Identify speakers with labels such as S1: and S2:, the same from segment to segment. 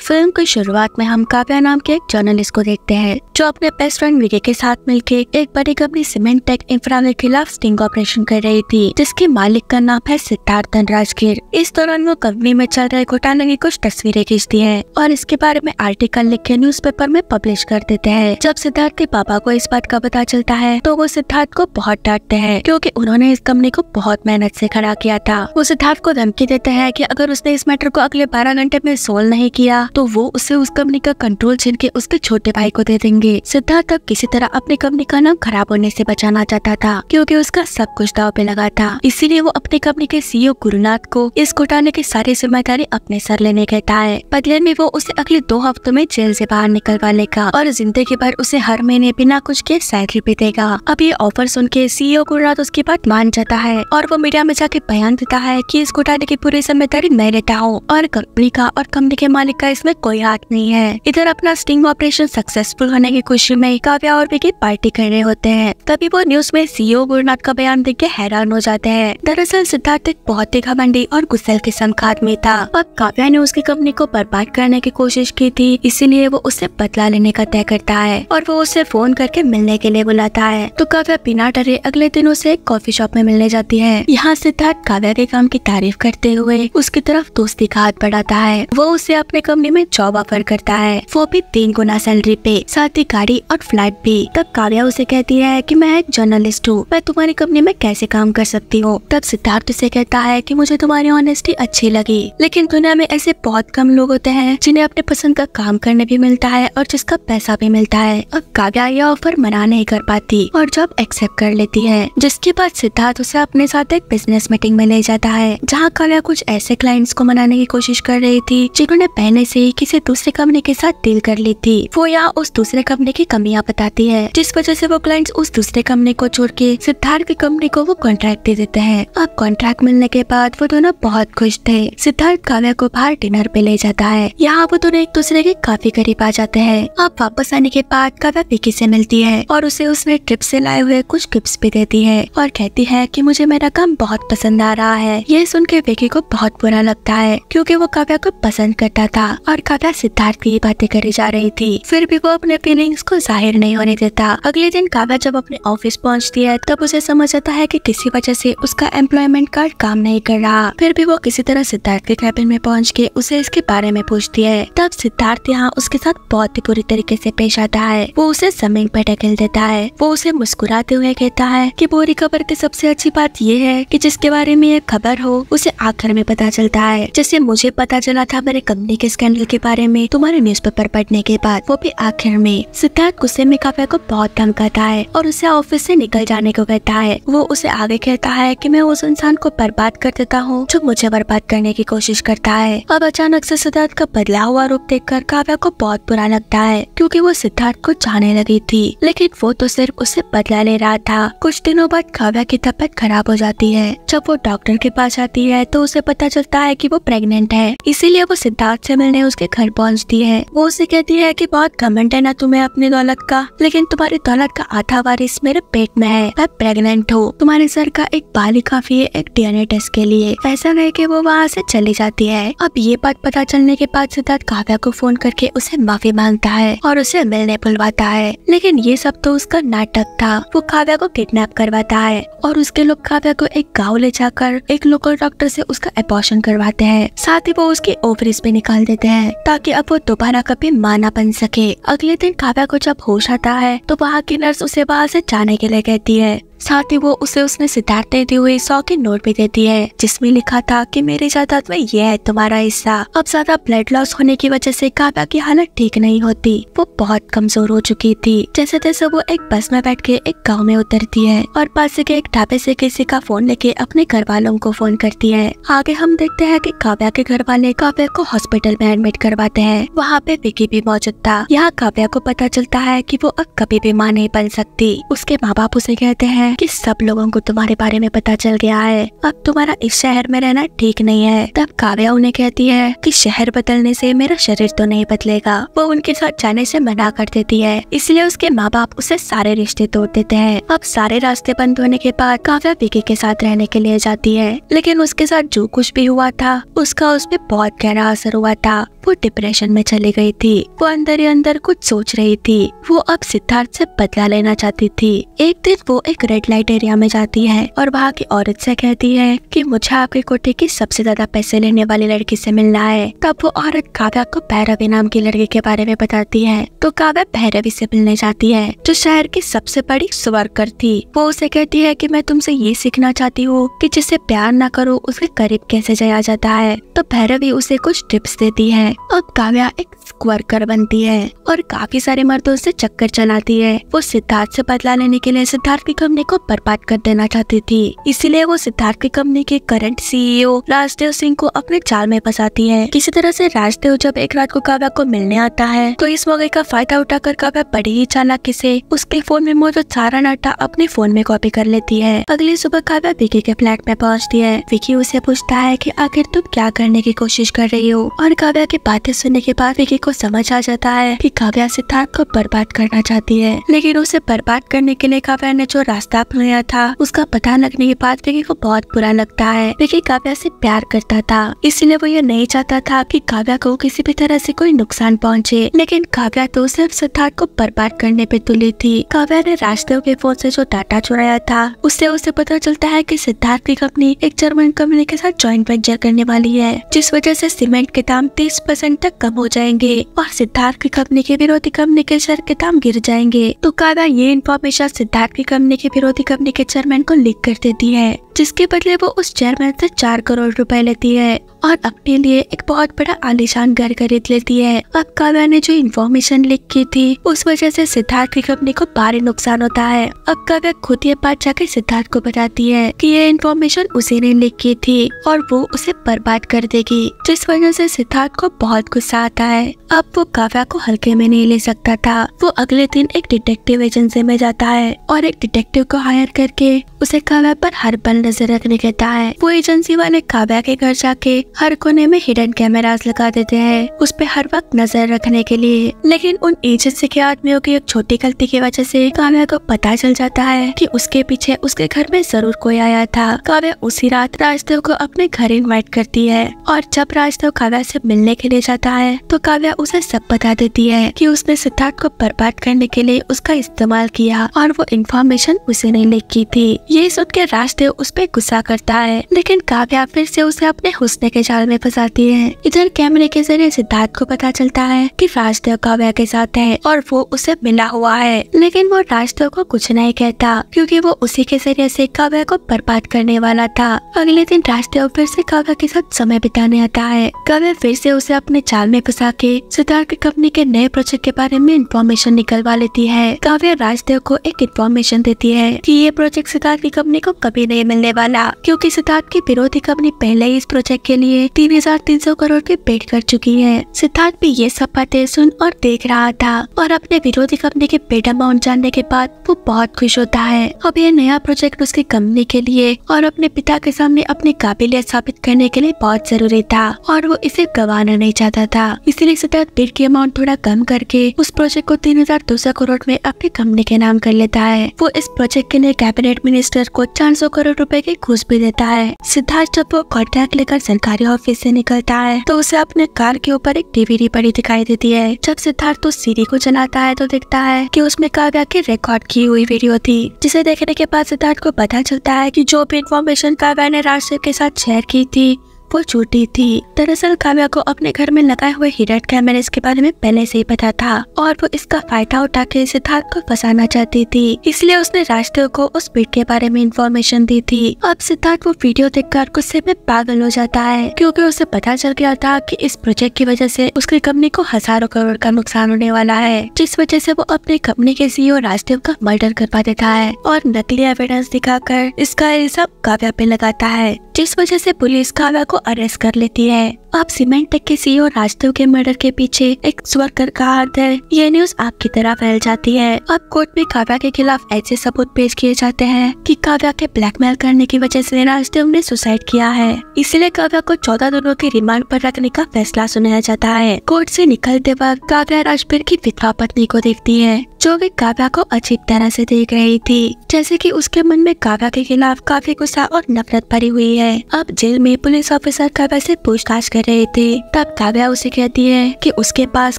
S1: Film की शुरुआत में हम काव्या नाम के एक जर्नलिस्ट को देखते हैं जो अपने बेस्ट फ्रेंड विकी के साथ मिलकर एक बड़ी कंपनी सीमेंट टेक इंफ्रा के खिलाफ स्टिंग ऑपरेशन कर रही थी, जिसके मालिक का नाम है सिद्धार्थ धनराजगीर। इस दौरान वो कंपनी में चल रहे घोटाले की कुछ तस्वीरें खींचती है और इसके बारे में आर्टिकल लिख के न्यूज़पेपर में पब्लिश कर देते हैं। जब सिद्धार्थ के पापा को इस बात का पता चलता है तो वो सिद्धार्थ को बहुत डांटते हैं, क्योंकि उन्होंने इस कंपनी को बहुत मेहनत से खड़ा किया था। वो सिद्धार्थ को धमकी देते हैं कि अगर उसने इस मैटर को अगले 12 घंटे में सोल्व नहीं किया तो वो उसे उस कंपनी का कंट्रोल छीन के उसके छोटे भाई को दे देंगे। सिद्धार्थ अब किसी तरह अपनी कंपनी का नाम खराब होने से बचाना चाहता था, क्योंकि उसका सब कुछ दांव पे लगा था। इसीलिए वो अपनी कंपनी के सीईओ गुरुनाथ को इस घोटाले की सारी जिम्मेदारी अपने सर लेने कहता है। बदले में वो उसे अगले 2 हफ्तों में जेल से बाहर निकलवा लेगा और जिंदगी भर उसे हर महीने बिना कुछ के सैलरी भी देगा। अब ये ऑफर सुन के सीईओ गुरुनाथ उसकी बात मान जाता है और वो मीडिया में जाके बयान देता है कि इस घोटाले की पूरी जिम्मेदारी मैं लेता हूँ और कंपनी का और कंपनी के मालिक का इसमें कोई हाथ नहीं है। इधर अपना स्टिंग ऑपरेशन सक्सेसफुल होने की खुशी में काव्या और विकी पार्टी कर रहे होते हैं। तभी वो न्यूज में सीईओ गुरुनाथ का बयान देख के हैरान हो जाते हैं। दरअसल सिद्धार्थ एक बहुत ही घमंडी और गुस्सैल किस्म का आदमी था। अब काव्या ने उसकी कंपनी को बर्बाद करने की कोशिश की थी, इसीलिए वो उससे बदला लेने का तय करता है और वो उसे फोन करके मिलने के लिए बुलाता है। तो काव्या बिना डरे अगले दिन उसे एक कॉफी शॉप में मिलने जाती है। यहाँ सिद्धार्थ काव्या के काम की तारीफ करते हुए उसकी तरफ दोस्ती का हाथ बढ़ाता है। वो उसे अपने कंपनी में जॉब ऑफर करता है, वो भी 3 गुना सैलरी पे, साथ ही गाड़ी और फ्लाइट भी। तब काव्या उसे कहती है कि मैं एक जर्नलिस्ट हूँ, मैं तुम्हारी कंपनी में कैसे काम कर सकती हूँ। तब सिद्धार्थ उसे कहता है कि मुझे तुम्हारी ऑनेस्टी अच्छी लगी, लेकिन दुनिया में ऐसे बहुत कम लोग होते हैं जिन्हें अपने पसंद का काम करने भी मिलता है और जिसका पैसा भी मिलता है। अब काव्या यह ऑफर मना नहीं कर पाती और जॉब एक्सेप्ट कर लेती है, जिसके बाद सिद्धार्थ उसे अपने साथ एक बिजनेस मीटिंग में ले जाता है, जहाँ काव्या कुछ ऐसे क्लाइंट्स को मनाने की कोशिश कर रही थी जिन्होंने पहले से ही किसी दूसरे कंपनी के साथ डील कर ली थी। वो यहाँ उस दूसरे कंपनी की कमियां बताती है, जिस वजह से वो क्लाइंट्स उस दूसरे कंपनी को छोड़ के सिद्धार्थ की कंपनी को वो कॉन्ट्रैक्ट दे देते हैं। अब कॉन्ट्रैक्ट मिलने के बाद वो दोनों बहुत खुश थे। सिद्धार्थ काव्या को बाहर डिनर पे ले जाता है, यहाँ वो दोनों एक दूसरे के काफी करीब आ जाते हैं। अब वापस आने के बाद काव्या विकी से मिलती है और उसे उसने ट्रिप से लाए हुए कुछ गिफ्ट्स भी देती है और कहती है कि मुझे मेरा काम बहुत पसंद आ रहा है। ये सुन के विकी को बहुत बुरा लगता है, क्योंकि वो काव्या को पसंद करता था और काव्या सिद्धार्थ की बातें करी जा रही थी। फिर भी वो अपने फीलिंग्स को जाहिर नहीं होने देता। अगले दिन काव्या जब अपने ऑफिस पहुंचती है तब उसे समझ आता है कि किसी वजह से उसका एम्प्लॉयमेंट कार्ड काम नहीं कर रहा। फिर भी वो किसी तरह सिद्धार्थ के कैबिन में पहुंच के उसे इसके बारे में पूछती है। तब सिद्धार्थ यहाँ उसके साथ बहुत ही बुरी तरीके से पेश आता है। वो उसे जमीन पर ढकेल देता है। वो उसे मुस्कुराते हुए कहता है कि बुरी खबर की सबसे अच्छी बात ये है कि जिसके बारे में ये खबर हो उसे आखिर में पता चलता है। जैसे मुझे पता चला था मेरे कंपनी के स्कैंडल के बारे में तुम्हारे न्यूज़पेपर पढ़ने के बाद, वो भी आखिर में। सिद्धार्थ गुस्से में काव्या को बहुत धमकाता है और उसे ऑफिस से निकल जाने को कहता है। वो उसे आगे कहता है कि मैं उस इंसान को बर्बाद कर देता हूँ जो मुझे बर्बाद करने की कोशिश करता है। अब अचानक से सिद्धार्थ का बदला हुआ रूप देखकर काव्या को बहुत बुरा लगता है, क्योंकि वो सिद्धार्थ को चाहने लगी थी, लेकिन वो तो सिर्फ उससे बदला ले रहा था। कुछ दिनों बाद काव्या की तबीयत खराब हो जाती है। जब वो डॉक्टर के पास आती है तो उसे पता चलता है कि वो प्रेग्नेंट है, इसीलिए वो सिद्धार्थ से मिलने उसके घर पहुंचती है। वो उसे कहती है कि बहुत घमंड है ना तुम्हें अपनी दौलत का, लेकिन तुम्हारी दौलत का आधा वारिस मेरे पेट में है, मैं प्रेग्नेंट हूँ, तुम्हारे सर का एक बाल ही काफी है एक डीएनए टेस्ट के लिए। ऐसा कह के वो वहाँ से चली जाती है। अब ये बात पता चलने के बाद सिद्धार्थ काव्या को फोन करके उसे माफी मांगता है और उसे मिलने बुलवाता है, लेकिन ये सब तो उसका नाटक था। वो काव्या को किडनैप करवाता है और उसके लोग काव्या को एक गाँव ले जाकर एक लोकल डॉक्टर से उसका एबॉर्शन करवाते हैं। साथ ही वो उसकी ओवरीज भी निकाल देते हैं ताकि अब वो दोबारा कभी मां ना बन सके। अगले दिन काव्या को जब होश आता है तो वहाँ की नर्स उसे वहाँ से जाने के लिए कहती है। साथ ही वो उसे उसने सिद्धार्थ देते हुए 100 के नोट भी देती है, जिसमें लिखा था कि मेरी जायदाद में ये है तुम्हारा हिस्सा। अब ज्यादा ब्लड लॉस होने की वजह से काव्या की हालत ठीक नहीं होती। वो बहुत कमजोर हो चुकी थी। जैसे तैसे वो एक बस में बैठ के एक गाँव में उतरती है और पास के एक ढाबे से किसी का फोन लेके अपने घर वालों को फोन करती है। आगे हम देखते हैं कि काव्या के घर वाले काव्या को हॉस्पिटल में एडमिट करवाते हैं। वहाँ पे विकी भी मौजूद था। यहाँ काव्या को पता चलता है कि वो अब कभी भी मां नहीं बन सकती। उसके माँ बाप उसे कहते हैं कि सब लोगों को तुम्हारे बारे में पता चल गया है, अब तुम्हारा इस शहर में रहना ठीक नहीं है। तब काव्या उन्हें कहती है कि शहर बदलने से मेरा शरीर तो नहीं बदलेगा। वो उनके साथ जाने से मना कर देती है, इसलिए उसके माँ बाप उसे सारे रिश्ते तोड़ देते हैं। अब सारे रास्ते बंद होने के बाद काव्या विकी के साथ रहने के लिए जाती है, लेकिन उसके साथ जो कुछ भी हुआ था उसका उसपे बहुत गहरा असर हुआ था। वो डिप्रेशन में चली गई थी। वो अंदर ही अंदर कुछ सोच रही थी। वो अब सिद्धार्थ से बदला लेना चाहती थी। एक दिन वो एक रेड लाइट एरिया में जाती है और वहाँ की औरत से कहती है कि मुझे आपके कोठे की सबसे ज्यादा पैसे लेने वाली लड़की से मिलना है। तब वो औरत काव्या को भैरवी नाम की लड़की के बारे में बताती है, तो काव्या भैरवी से मिलने जाती है जो शहर की सबसे बड़ी सुवर्कर थी। वो उसे कहती है कि मैं तुमसे ये सीखना चाहती हूँ कि जिससे प्यार न करो उसके करीब कैसे जाया जाता है। तो भैरवी उसे कुछ टिप्स देती है। अब काव्या एक वर्कर बनती है और काफी सारे मर्दों से चक्कर चलाती है। वो सिद्धार्थ से बदला लेने के लिए सिद्धार्थ की कंपनी को बर्बाद कर देना चाहती थी, इसीलिए वो सिद्धार्थ की कंपनी के करंट सीईओ राजदेव सिंह को अपने जाल में फंसाती है। किसी तरह से राजदेव जब एक रात को काव्या को मिलने आता है तो इस मौके का फायदा उठाकर काव्या बड़ी ही चालाकी से उसके फोन में मौजूद सारा डाटा अपने फोन में कॉपी कर लेती है। अगली सुबह काव्या विकी के फ्लैट में पहुँचती है। विकी उसे पूछता है कि आखिर तुम क्या करने की कोशिश कर रही हो, और काव्या की बातें सुनने के बाद विकी को समझ आ जाता है कि काव्या सिद्धार्थ को बर्बाद करना चाहती है, लेकिन उसे बर्बाद करने के लिए काव्या ने जो रास्ता अपनाया था उसका पता लगने के बाद विकी को बहुत बुरा लगता है। विकी काव्या से प्यार करता था, इसलिए वो ये नहीं चाहता था कि काव्या को किसी भी तरह से कोई नुकसान पहुंचे, लेकिन काव्या तो सिर्फ सिद्धार्थ को बर्बाद करने पे तुली थी। काव्या ने राजदेव के फोन से जो डाटा चुराया था उससे उसे पता चलता है कि सिद्धार्थ की कंपनी एक जर्मन कंपनी के साथ जॉइंट वेंचर करने वाली है, जिस वजह से सीमेंट के दाम 30% तक कम हो जाएंगे और सिद्धार्थ की कंपनी के विरोधी कंपनी के शेयर के दाम गिर जाएंगे। तो काव्या ये इन्फॉर्मेशन सिद्धार्थ की कंपनी के विरोधी कंपनी के चेयरमैन को लीक कर देती है, जिसके बदले वो उस चेयरमैन से 4 करोड़ रुपए लेती है और अपने लिए एक बहुत बड़ा आलीशान घर खरीद लेती है। अब काव्या ने जो इन्फॉर्मेशन लीक की थी उस वजह से सिद्धार्थ की कंपनी को भारी नुकसान होता है। अब काव्या खुद ये बात जाके सिद्धार्थ को बताती है कि ये इन्फॉर्मेशन उसी ने लीक की थी और वो उसे बर्बाद कर देगी, जिस वजह से सिद्धार्थ को बहुत गुस्सा आता है। अब वो काव्या को हल्के में नहीं ले सकता था। वो अगले दिन एक डिटेक्टिव एजेंसी में जाता है और एक डिटेक्टिव को हायर करके उसे काव्या पर हर पल नजर रखने कहता है। वो एजेंसी वाले काव्या के घर जाके हर कोने में हिडन कैमरास लगा देते हैं उस पे हर वक्त नजर रखने के लिए, लेकिन उन एजेंसी के आदमियों की एक छोटी गलती की वजह से काव्या को पता चल जाता है कि उसके पीछे उसके घर में जरूर कोई आया था। काव्या उसी रात राजदेव को अपने घर इनवाइट करती है और जब राजदेव काव्या से मिलने के लिए जाता है तो काव्या उसे सब बता देती है कि उसने सिद्धार्थ को बर्बाद करने के लिए उसका इस्तेमाल किया और वो इन्फॉर्मेशन उसे नहीं लीक की थी। ये सुन के राजदेव उस पर गुस्सा करता है, लेकिन काव्या फिर से उसे अपने हुस्न के जाल में फंसाती है। इधर कैमरे के जरिए सिद्धार्थ को पता चलता है कि राजदेव काव्या के साथ है और वो उसे मिला हुआ है, लेकिन वो राजदेव को कुछ नहीं कहता क्योंकि वो उसी के जरिए से काव्या को बर्बाद करने वाला था। अगले दिन राजदेव फिर से काव्या के साथ समय बिताने आता है। काव्या फिर से उसे अपने जाल में फंसा के सिद्धार्थ की कंपनी के नए प्रोजेक्ट के बारे में इन्फॉर्मेशन निकलवा लेती है। काव्या राजदेव को एक इन्फॉर्मेशन देती है कि ये प्रोजेक्ट सिद्धार्थ की कंपनी को कभी नहीं मिलने वाला, क्योंकि सिद्धार्थ की विरोधी कंपनी पहले ही इस प्रोजेक्ट के लिए 3,300 करोड़ की पेड कर चुकी है। सिद्धार्थ भी ये सब बातें सुन और देख रहा था और अपने विरोधी कंपनी के पेड अमाउंट जानने के बाद वो बहुत खुश होता है। अब ये नया प्रोजेक्ट उसकी कंपनी के लिए और अपने पिता के सामने अपनी काबिलियत साबित करने के लिए बहुत जरूरी था और वो इसे गंवाना नहीं चाहता था। इसलिए सिद्धार्थ पेड की अमाउंट थोड़ा कम करके उस प्रोजेक्ट को 3,200 करोड़ में अपनी कंपनी के नाम कर लेता है। वो इस प्रोजेक्ट के लिए कैबिनेट मिनिस्टर को 400 करोड़ रुपए की घूस भी देता है। सिद्धार्थ जब वो कॉन्ट्रैक्ट लेकर सरकारी ऑफिस से निकलता है तो उसे अपने कार के ऊपर एक डीवीडी पड़ी दिखाई देती है। जब सिद्धार्थ उस सीडी को चलाता है तो दिखता है कि उसमें काव्या की रिकॉर्ड की हुई वीडियो थी, जिसे देखने के बाद सिद्धार्थ को पता चलता है कि जो भी इन्फॉर्मेशन काव्या ने राजदेव के साथ शेयर की थी वो झूठी थी। दरअसल काव्या को अपने घर में लगाए हुए हिडन कैमरेस के बारे में पहले से ही पता था और वो इसका फायदा उठा के सिद्धार्थ को फंसाना चाहती थी, इसलिए उसने राजदेव को उस पेड के बारे में इन्फॉर्मेशन दी थी। अब सिद्धार्थ वो वीडियो देखकर गुस्से में पागल हो जाता है क्योंकि उसे पता चल गया था कि इस प्रोजेक्ट की वजह से उसकी कंपनी को हजारों करोड़ का नुकसान होने वाला है, जिस वजह से वो अपनी कंपनी के सीईओ राजदेव का मर्डर करवा देता है और नकली एविडेंस दिखाकर इसका इल्जाम काव्या पे लगाता है, जिस वजह से पुलिस काव्या को अरेस्ट कर लेती है। अब सीमेंट टेक के सीईओ राजदेव के मर्डर के पीछे एक स्वर्कर का हाथ है। ये न्यूज आग की तरह फैल जाती है। अब कोर्ट में काव्या के खिलाफ ऐसे सबूत पेश किए जाते हैं कि काव्या के ब्लैकमेल करने की वजह से राजदेव ने सुसाइड किया है, इसलिए काव्या को 14 दिनों की रिमांड पर रखने का फैसला सुनाया जाता है। कोर्ट से निकलते वक्त काव्या राजबीर की विधवा पत्नी को देखती है, जो भी काव्या को अजीब तरह से देख रही थी, जैसे कि उसके मन में काव्या के खिलाफ काफी गुस्सा और नफरत भरी हुई है। अब जेल में पुलिस ऑफिसर काव्या से पूछताछ कर रहे थे, तब काव्या उसे कहती है कि उसके पास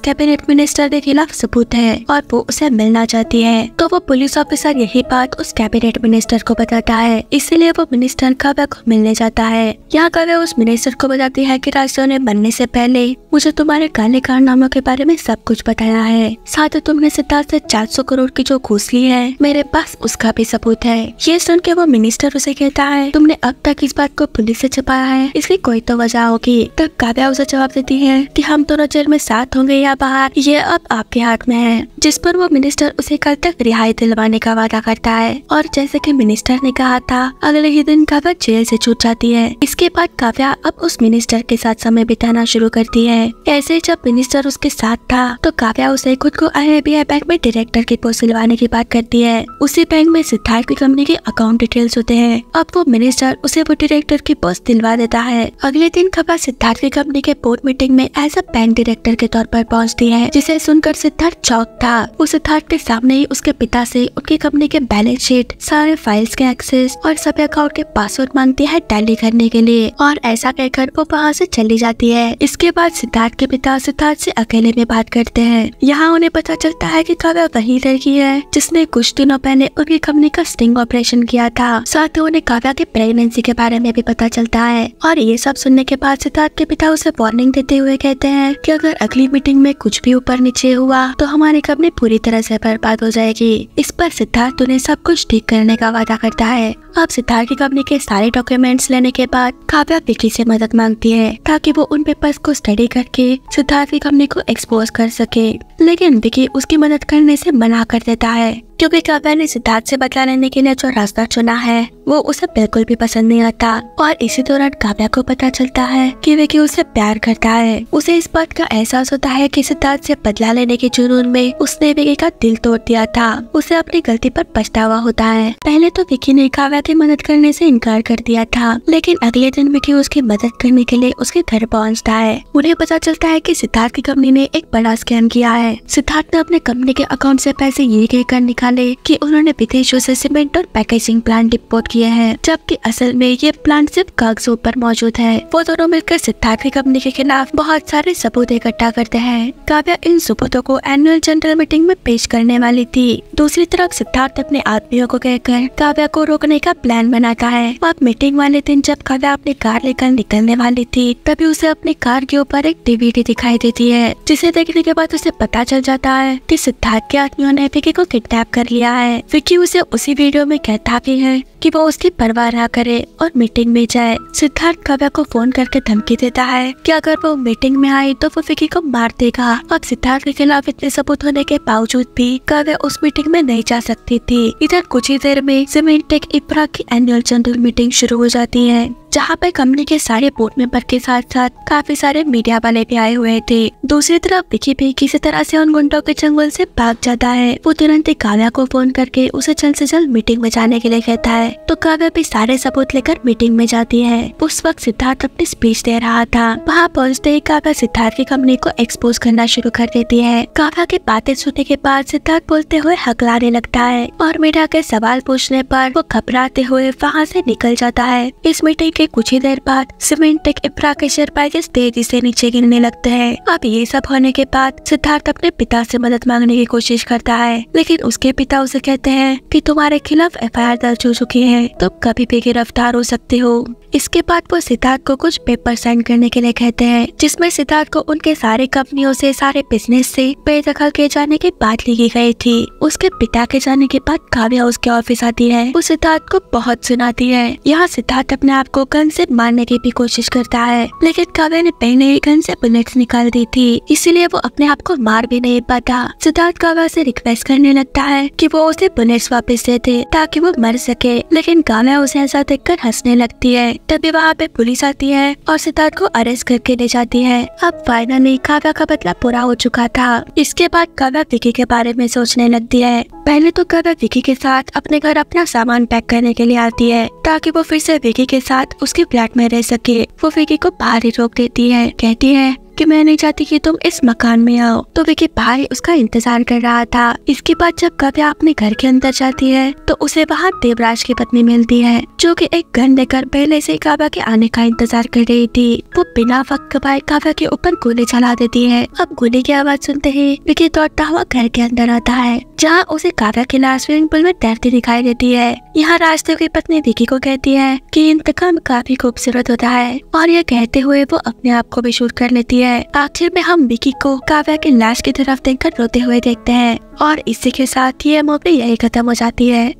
S1: कैबिनेट मिनिस्टर के खिलाफ सबूत है और वो उसे मिलना चाहती है। तो वो पुलिस ऑफिसर यही बात उस कैबिनेट मिनिस्टर को बताता है, इसलिए वो मिनिस्टर काव्या को मिलने जाता है। यहाँ काव्या उस मिनिस्टर को बताती है कि राजदेव ने मरने से पहले मुझे तुम्हारे काले कारनामों के बारे में सब कुछ बताया है, साथ ही तुमने सिद्धार्थ से 400 करोड़ की जो घूस ली है, मेरे पास उसका भी सबूत है। ये सुन के वो मिनिस्टर उसे कहता है, तुमने अब तक इस बात को पुलिस से छुपाया है, इसकी कोई तो वजह होगी। तब काव्या उसे जवाब देती है कि हम दोनों जेल में साथ होंगे या बाहर, ये अब आपके हाथ में है। जिस पर वो मिनिस्टर उसे कल तक रिहाई दिलवाने का वादा करता है और जैसे कि मिनिस्टर ने कहा था, अगले ही दिन काव्या जेल से छूट जाती है। इसके बाद काव्या अब उस मिनिस्टर के साथ समय बिताना शुरू करती है। ऐसे जब मिनिस्टर उसके साथ था तो काव्या उसे खुद को IIBI बैंक में डायरेक्टर की पोस्ट दिलवाने की बात करती है। उसी बैंक में सिद्धार्थ की कंपनी के अकाउंट डिटेल्स होते हैं। अब वो मिनिस्टर उसे वो डायरेक्टर की पोस्ट दिलवा देता है। अगले दिन काव्या सिद्धार्थ की कंपनी के बोर्ड मीटिंग में एज अ बैंक डायरेक्टर के तौर पर पहुंचती है, जिसे सुनकर सिद्धार्थ चौंक था। वो सिद्धार्थ के सामने ही उसके पिता से उनकी कंपनी के बैलेंस शीट, सारे फाइल्स के एक्सेस और सभी अकाउंट के पासवर्ड मांगती है टैली करने के लिए, और ऐसा कहकर वो वहाँ से चली जाती है। इसके बाद सिद्धार्थ के पिता सिद्धार्थ से अकेले में बात करते हैं। यहाँ उन्हें पता चलता है कि काव्या वही लड़की है जिसने कुछ दिनों पहले उनकी कंपनी का स्टिंग ऑपरेशन किया था। साथ ही उन्हें काव्या की प्रेगनेंसी के बारे में भी पता चलता है। और ये सब सुनने के बाद सिद्धार्थ के पिता उसे वार्निंग देते हुए कहते हैं कि अगर अगली मीटिंग में कुछ भी ऊपर नीचे हुआ तो हमारी कंपनी पूरी तरह से बर्बाद हो जाएगी। इस पर सिद्धार्थ उन्हें सब कुछ ठीक करने का वादा करता है। अब सिद्धार्थ की कंपनी के सारे डॉक्यूमेंट्स लेने के बाद काव्या विकी से मदद मांगती है ताकि वो उन पेपर्स को स्टडी करके सिद्धार्थ की कंपनी को एक्सपोज कर सके, लेकिन विकी उसकी मदद करने से मना कर देता है क्योंकि काव्या ने सिद्धार्थ से बदला लेने के लिए जो रास्ता चुना है वो उसे बिल्कुल भी पसंद नहीं आता। और इसी दौरान काव्या को पता चलता है कि विकी उसे प्यार करता है। उसे इस बात का एहसास होता है कि सिद्धार्थ से बदला लेने के जुनून में उसने विकी का दिल तोड़ दिया था। उसे अपनी गलती पर पछतावा होता है। पहले तो विकी ने काव्या की मदद करने से इनकार कर दिया था, लेकिन अगले दिन विकी उसकी मदद करने के लिए उसके घर पहुँचता है। उन्हें पता चलता है कि सिद्धार्थ की कंपनी ने एक बड़ा स्कैम किया है। सिद्धार्थ ने अपने कंपनी के अकाउंट से पैसे ये कहकर निकाले कि उन्होंने विदेशों से सीमेंट और पैकेजिंग प्लांट इंपोर्ट किए हैं, जबकि असल में ये प्लांट सिर्फ कागजों पर मौजूद है। वो दोनों मिलकर सिद्धार्थ की कंपनी के खिलाफ बहुत सारे सबूत इकट्ठा करते हैं। काव्या इन सबूतों को एनुअल जनरल मीटिंग में पेश करने वाली थी। दूसरी तरफ सिद्धार्थ अपने आदमियों को कहकर काव्या को रोकने का प्लान बनाता है। अब मीटिंग वाले दिन जब काव्या अपनी कार लेकर निकलने वाली थी, तभी उसे अपनी कार के ऊपर एक DVD दिखाई देती है, जिसे देखने के बाद उसे पता चल जाता है कि सिद्धार्थ के आदमियों ने विकी को किडनैप कर लिया है। विकी उसे उसी वीडियो में कहता भी है कि वो उसकी परवाह ना करे और मीटिंग में जाए। सिद्धार्थ काव्या को फोन करके धमकी देता है कि अगर वो मीटिंग में आई तो वो विकी को मार देगा। अब सिद्धार्थ के खिलाफ इतने सबूत होने के बावजूद भी काव्या उस मीटिंग में नहीं जा सकती थी। इधर कुछ ही देर में सीमेंट टेक इंफ्रा की एनुअल जनरल मीटिंग शुरू हो जाती है, जहाँ पे कंपनी के सारे बोर्ड मेंबर के साथ साथ काफी सारे मीडिया वाले भी आए हुए थे। दूसरी तरफ विकी भी किसी तरह से उन गुंडों के चंगुल से भाग जाता है। वो तुरंत ही काव्या को फोन करके उसे जल्द से जल्द मीटिंग में जाने के लिए कहता है, तो काव्या भी सारे सबूत लेकर मीटिंग में जाती है। उस वक्त सिद्धार्थ अपनी स्पीच दे रहा था। वहाँ पहुँचते ही काव्या सिद्धार्थ की कंपनी को एक्सपोज करना शुरू कर देती है। काव्या की बातें सुनने के बाद सिद्धार्थ बोलते हुए हकलाने लगता है और मीडिया के सवाल पूछने पर वो घबराते हुए वहाँ से निकल जाता है। इस मीटिंग के कुछ ही देर बाद सीमेंट टेक इंफ्रा के शेयर प्राइसेस तेजी से नीचे गिरने लगते हैं। अब ये सब होने के बाद सिद्धार्थ अपने पिता से मदद मांगने की कोशिश करता है, लेकिन उसके पिता उसे कहते हैं कि तुम्हारे खिलाफ FIR दर्ज हो चुकी है, तुम कभी भी गिरफ्तार हो सकते हो। इसके बाद वो सिद्धार्थ को कुछ पेपर साइन करने के लिए कहते हैं, जिसमें सिद्धार्थ को उनके सारे कंपनियों से, सारे बिजनेस से बेदखल किए जाने की बात लिखी गई थी। उसके पिता के जाने के बाद काव्या उसके ऑफिस आती है। वो सिद्धार्थ को बहुत सुनाती है। यहाँ सिद्धार्थ अपने आप को गन से मारने की भी कोशिश करता है, लेकिन काव्या ने पहले ही गन से बुलेट्स निकाल दी थी, इसीलिए वो अपने आप को मार भी नहीं पाता। सिद्धार्थ काव्या से रिक्वेस्ट करने लगता है कि वो उसे बुलेट्स वापस दे दे ताकि वो मर सके, लेकिन काव्या उसे ऐसा देखकर हंसने लगती है। तभी वहाँ पे पुलिस आती है और सिद्धार्थ को अरेस्ट करके ले जाती है। अब फाइनली काव्या का बदला पूरा हो चुका था। इसके बाद काव्या विकी के बारे में सोचने लगती है। पहले तो काव्या विकी के साथ अपने घर अपना सामान पैक करने के लिए आती है ताकि वो फिर से विकी के साथ उसके फ्लैट में रह सके। वो विकी को बाहर ही रोक देती है, कहती है कि मैं नहीं चाहती कि तुम इस मकान में आओ। तो विकी बाहर उसका इंतजार कर रहा था। इसके बाद जब काव्या अपने घर के अंदर जाती है तो उसे वहाँ देवराज की पत्नी मिलती है, जो कि एक गन लेकर पहले से काव्या के आने का इंतजार कर रही थी। वो बिना वक्त गवाए काव्या के ऊपर गोली चला देती है। अब गोली की आवाज सुनते ही विकी दौड़ता हुआ घर के अंदर आता है, जहाँ उसे काव्या की लाश स्विमिंग पूल में तैरती दिखाई देती है। यहाँ राजदेव की पत्नी विकी को कहती है कि इंतकाम काफी खूबसूरत होता है, और ये कहते हुए वो अपने आप को भी शूट कर लेती है। आखिर में हम विकी को काव्या की लाश की तरफ देखकर रोते हुए देखते हैं, और इसी के साथ ये मूवी यही खत्म हो जाती है।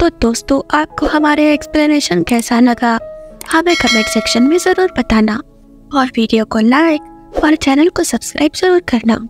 S1: तो दोस्तों, आपको हमारे एक्सप्लेनेशन कैसा लगा हमें कमेंट सेक्शन में जरूर बताना, और वीडियो को लाइक और चैनल को सब्सक्राइब जरूर करना।